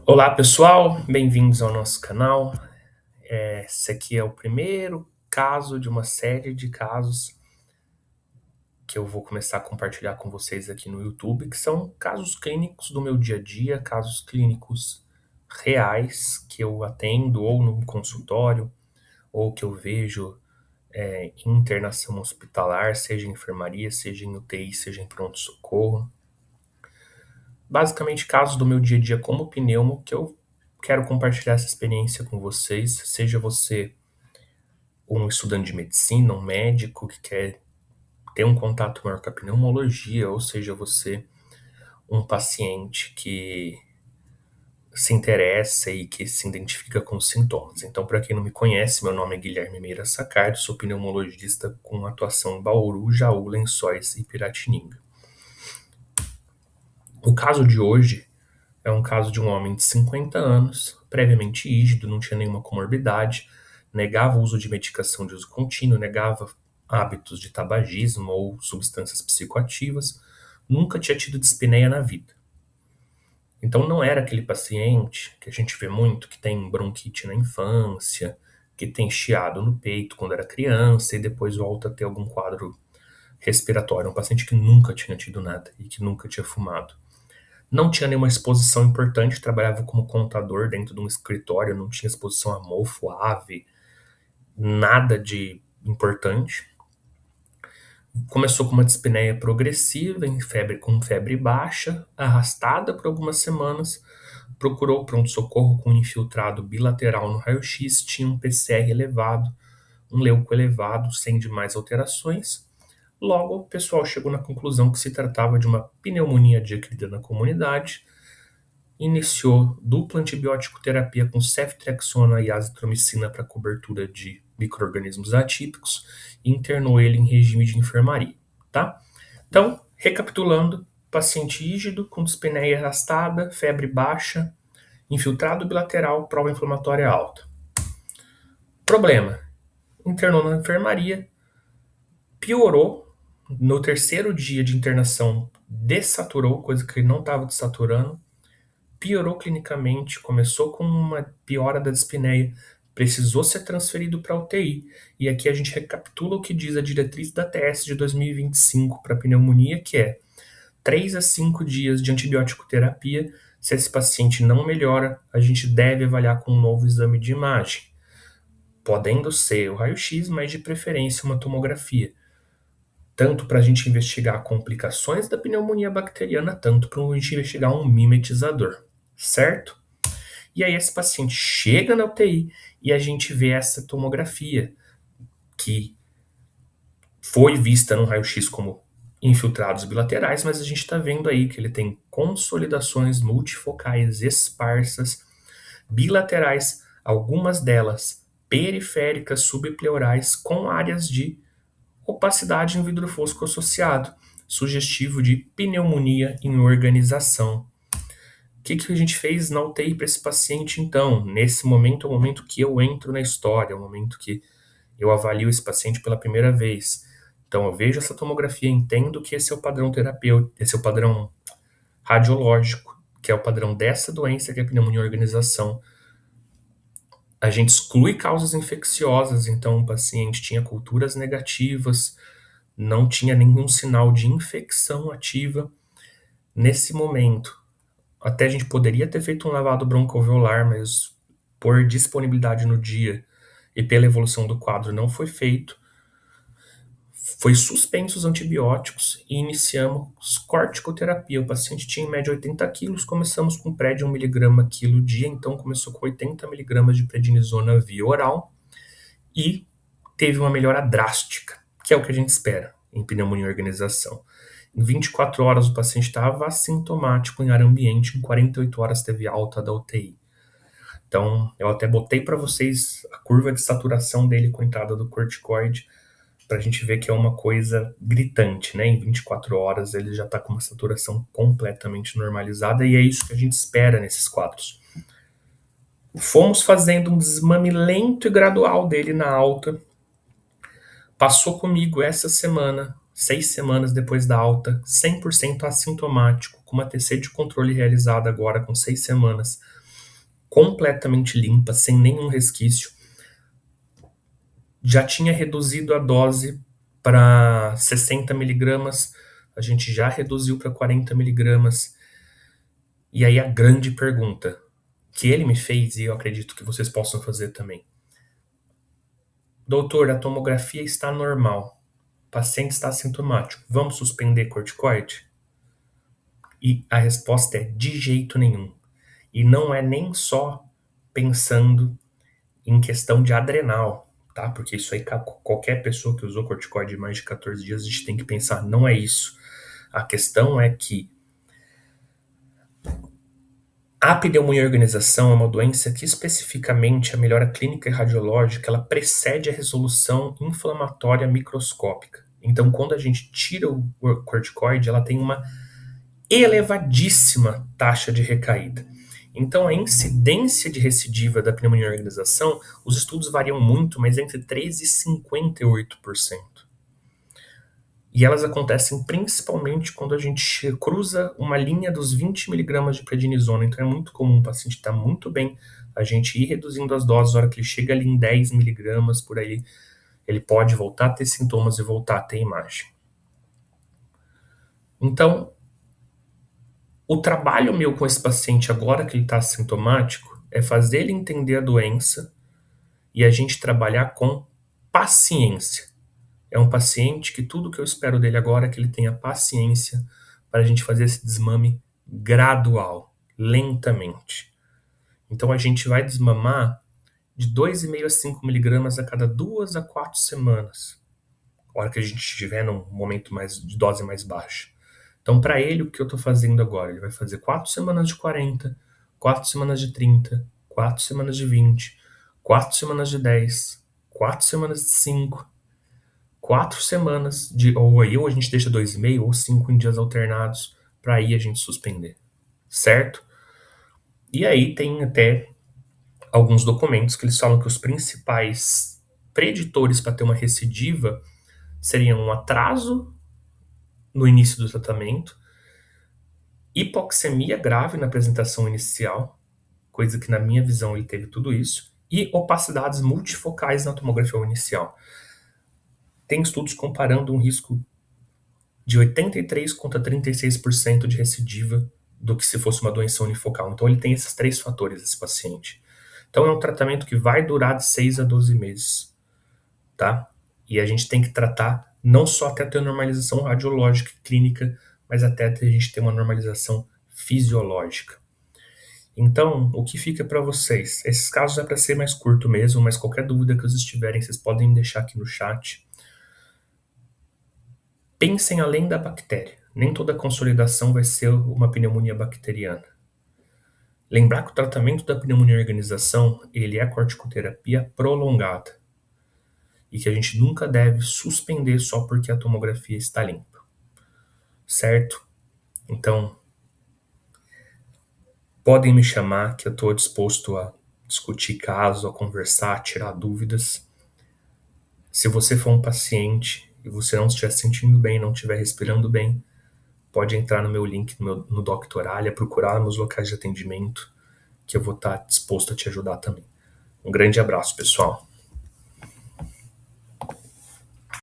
Olá pessoal, bem-vindos ao nosso canal. Esse aqui é o primeiro caso de uma série de casos que eu vou começar a compartilhar com vocês aqui no YouTube, que são casos clínicos do meu dia a dia, casos clínicos reais que eu atendo ou no consultório, ou que eu vejo em internação hospitalar, seja em enfermaria, seja em UTI, seja em pronto-socorro. Basicamente, casos do meu dia a dia como pneumo que eu quero compartilhar essa experiência com vocês, seja você um estudante de medicina, um médico que quer ter um contato maior com a pneumologia, ou seja, você um paciente que se interessa e que se identifica com os sintomas. Então, para quem não me conhece, meu nome é Guilherme Meira Saccardi, sou pneumologista com atuação em Bauru, Jaú, Lençóis e Piratininga. O caso de hoje é um caso de um homem de 50 anos, previamente ígido, não tinha nenhuma comorbidade, negava o uso de medicação de uso contínuo, negava hábitos de tabagismo ou substâncias psicoativas, nunca tinha tido dispneia na vida. Então não era aquele paciente que a gente vê muito, que tem bronquite na infância, que tem chiado no peito quando era criança e depois volta a ter algum quadro respiratório. Um paciente que nunca tinha tido nada e que nunca tinha fumado. Não tinha nenhuma exposição importante, trabalhava como contador dentro de um escritório, não tinha exposição a mofo, ave, nada de importante. Começou com uma dispneia progressiva, com febre baixa, arrastada por algumas semanas, procurou pronto-socorro com um infiltrado bilateral no raio-x, tinha um PCR elevado, um leuco elevado, sem demais alterações. Logo, o pessoal chegou na conclusão que se tratava de uma pneumonia adquirida na comunidade, iniciou dupla antibiótico terapia com ceftriaxona e azitromicina para cobertura de micro-organismos atípicos e internou ele em regime de enfermaria, tá? Então, recapitulando, paciente rígido com dispneia arrastada, febre baixa, infiltrado bilateral, prova inflamatória alta. Problema: internou na enfermaria, piorou, no terceiro dia de internação dessaturou, coisa que ele não estava desaturando, piorou clinicamente, começou com uma piora da dispneia, precisou ser transferido para UTI. E aqui a gente recapitula o que diz a diretriz da TS de 2025 para pneumonia, que é 3 a 5 dias de antibiótico terapia. Se esse paciente não melhora, a gente deve avaliar com um novo exame de imagem, podendo ser o raio-x, mas de preferência uma tomografia, tanto para a gente investigar complicações da pneumonia bacteriana, tanto para a gente investigar um mimetizador, certo? E aí esse paciente chega na UTI e a gente vê essa tomografia que foi vista no raio-x como infiltrados bilaterais, mas a gente está vendo aí que ele tem consolidações multifocais esparsas, bilaterais, algumas delas periféricas subpleurais com áreas de opacidade no vidro fosco associado, sugestivo de pneumonia em organização. O que a gente fez na UTI para esse paciente, então? Nesse momento é o momento que eu entro na história, é o momento que eu avalio esse paciente pela primeira vez. Então, eu vejo essa tomografia, entendo que esse é o padrão terapêutico, esse é o padrão radiológico, que é o padrão dessa doença, que é a pneumonia em organização. A gente exclui causas infecciosas, então o paciente tinha culturas negativas, não tinha nenhum sinal de infecção ativa. Nesse momento, até a gente poderia ter feito um lavado broncoalveolar, mas por disponibilidade no dia e pela evolução do quadro não foi feito. Foi suspenso os antibióticos e iniciamos corticoterapia. O paciente tinha em média 80 quilos, começamos com pré de 1 miligrama quilo dia, então começou com 80 miligramas de prednisona via oral e teve uma melhora drástica, que é o que a gente espera em pneumonia em organização. Em 24 horas o paciente estava assintomático em ar ambiente, em 48 horas teve alta da UTI. Então, eu até botei para vocês a curva de saturação dele com a entrada do corticoide, para a gente ver que é uma coisa gritante, né? Em 24 horas ele já está com uma saturação completamente normalizada e é isso que a gente espera nesses quadros. Fomos fazendo um desmame lento e gradual dele na alta. Passou comigo essa semana, 6 semanas depois da alta, 100% assintomático, com uma TC de controle realizada agora com 6 semanas. completamente limpa, sem nenhum resquício. Já tinha reduzido a dose para 60 miligramas, a gente já reduziu para 40 miligramas. E aí a grande pergunta que ele me fez, e eu acredito que vocês possam fazer também. Doutor, a tomografia está normal. O paciente está assintomático. Vamos suspender corticoide? E a resposta é de jeito nenhum. E não é nem só pensando em questão de adrenal, tá? Porque isso aí, qualquer pessoa que usou corticoide mais de 14 dias, a gente tem que pensar, não é isso. A questão é que a pneumonia organização é uma doença que especificamente a melhora clínica e radiológica, ela precede a resolução inflamatória microscópica. Então, quando a gente tira o corticoide, ela tem uma elevadíssima taxa de recaída. Então, a incidência de recidiva da pneumonia organização, os estudos variam muito, mas entre 3% e 58%. E elas acontecem principalmente quando a gente cruza uma linha dos 20 miligramas de prednisona. Então é muito comum o paciente estar muito bem, a gente ir reduzindo as doses, a hora que ele chega ali em 10 miligramas, por aí, ele pode voltar a ter sintomas e voltar a ter imagem. Então, o trabalho meu com esse paciente agora que ele está sintomático é fazer ele entender a doença e a gente trabalhar com paciência. É um paciente que tudo que eu espero dele agora é que ele tenha paciência para a gente fazer esse desmame gradual, lentamente. Então a gente vai desmamar de 2,5 a 5 miligramas a cada 2 a 4 semanas, a hora que a gente estiver num momento mais de dose mais baixa. Então para ele o que eu estou fazendo agora? Ele vai fazer 4 semanas de 40, 4 semanas de 30, 4 semanas de 20, 4 semanas de 10, 4 semanas de 5, 4 semanas de. Ou aí, ou a gente deixa 2,5 ou 5 em dias alternados, para aí a gente suspender. Certo? E aí tem até alguns documentos que eles falam que os principais preditores para ter uma recidiva seriam um atraso no início do tratamento, hipoxemia grave na apresentação inicial, coisa que na minha visão ele teve tudo isso, e opacidades multifocais na tomografia inicial. Tem estudos comparando um risco de 83% contra 36% de recidiva do que se fosse uma doença unifocal. Então ele tem esses 3 fatores, esse paciente. Então é um tratamento que vai durar de 6 a 12 meses, tá? E a gente tem que tratar não só até ter normalização radiológica e clínica, mas até a gente ter uma normalização fisiológica. Então, o que fica para vocês? Esses casos é para ser mais curto mesmo, mas qualquer dúvida que vocês tiverem, vocês podem me deixar aqui no chat. Pensem além da bactéria. Nem toda consolidação vai ser uma pneumonia bacteriana. Lembrar que o tratamento da pneumonia organização, ele é corticoterapia prolongada. E que a gente nunca deve suspender só porque a tomografia está limpa. Certo? Então, podem me chamar que eu estou disposto a discutir casos, a conversar, a tirar dúvidas. Se você for um paciente e você não estiver se sentindo bem, não estiver respirando bem, pode entrar no meu link no Doctoralia, procurar nos locais de atendimento, que eu vou estar disposto a te ajudar também. Um grande abraço, pessoal.